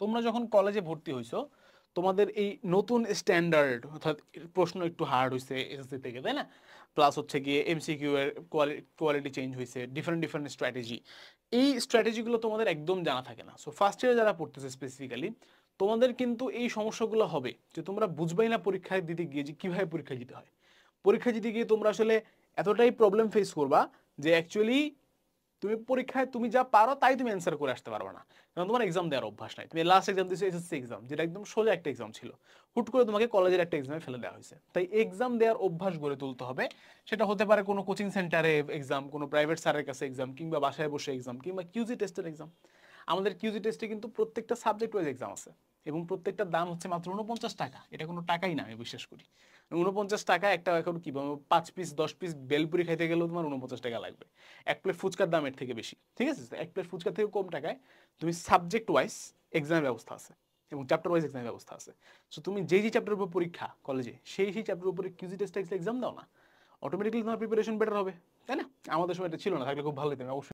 তোমরা যখন কলেজে ভর্তি হইছো তোমাদের এই নতুন স্ট্যান্ডার্ড অর্থাৎ প্রশ্ন একটু হার্ড হইছে এসএসসি থেকে, তাই না? প্লাস হচ্ছে গিয়ে এমসিকিউ এর কোয়ালিটি চেঞ্জ হইছে, ডিফারেন্ট ডিফারেন্ট স্ট্র্যাটেজি। এই স্ট্র্যাটেজিগুলো তোমাদের একদম জানা থাকে না। সো ফার্স্ট ইয়ারে যারা পড়তেছে স্পেসিফিক্যালি, তোমাদের কিন্তু এই সমস্যাগুলো হবে যে তোমরা বুঝবাই না পরীক্ষায় দিতে গিয়ে যে কিভাবে পরীক্ষা দিতে হয়। পরীক্ষা দিতে গিয়ে তোমরা আসলে এতটাই প্রবলেম ফেস করবা যে অ্যাকচুয়ালি তুমি পরীক্ষায় তুমি যা পারো তাই তুমি অ্যান্সার করে আসতে পারবে না, কারণ তোমার এক্সাম দেওয়ার অভ্যাস নাই। তুমি লাস্ট এক্সাম দিয়েছো এসএসসি এক্সাম, যেটা একদম সোজা একটা এক্সাম ছিল, হুট করে তোমাকে কলেজের একটা এক্সামে ফেলে দেওয়া হয়েছে। তাই এক্সাম দেওয়ার অভ্যাস গড়ে তুলতে হবে। সেটা হতে পারে কোনো কোচিং সেন্টারে এক্সাম, কোনো প্রাইভেট স্যারের কাছে এক্সাম, কিংবা বাসায় বসে এক্সাম, কিংবা কিউজি টেস্টের এক্সাম। আমাদের কিউজি টেস্টে কিন্তু প্রত্যেকটা সাবজেক্ট ওয়াইজ এক্সাম আছে, এবং প্রত্যেকটার দাম হচ্ছে মাত্র 49 টাকা। এটা কোনো টাকাই না, আমি বিশ্বাস করি। 49 টাকা একটা, এখন কি 5 পিস 10 পিস বেলপুরি খাইতে গেলেও তোমার 49 টাকা লাগবে। এক প্লেট ফুচকার দাম এর থেকে বেশি, ঠিক আছে? তো এক প্লেট ফুচকার থেকে কম টাকায় তুমি সাবজেক্ট ওয়াইজ এক্সামের ব্যবস্থা আছে, এবং চ্যাপ্টার ওয়াইজ এক্সামের ব্যবস্থা আছে। সো তুমি যেই যে চ্যাপ্টারের উপর পরীক্ষা কলেজে, সেই চ্যাপ্টারের উপরে কিউজি টেস্ট এক্সাম দাও না, অটোমেটিক্যালি তোমার প্রিপারেশন বেটার হবে, তাই না? আমাদের সময় এটা ছিল না, থাকলে খুব ভালো হতো। আমি অবশ্যই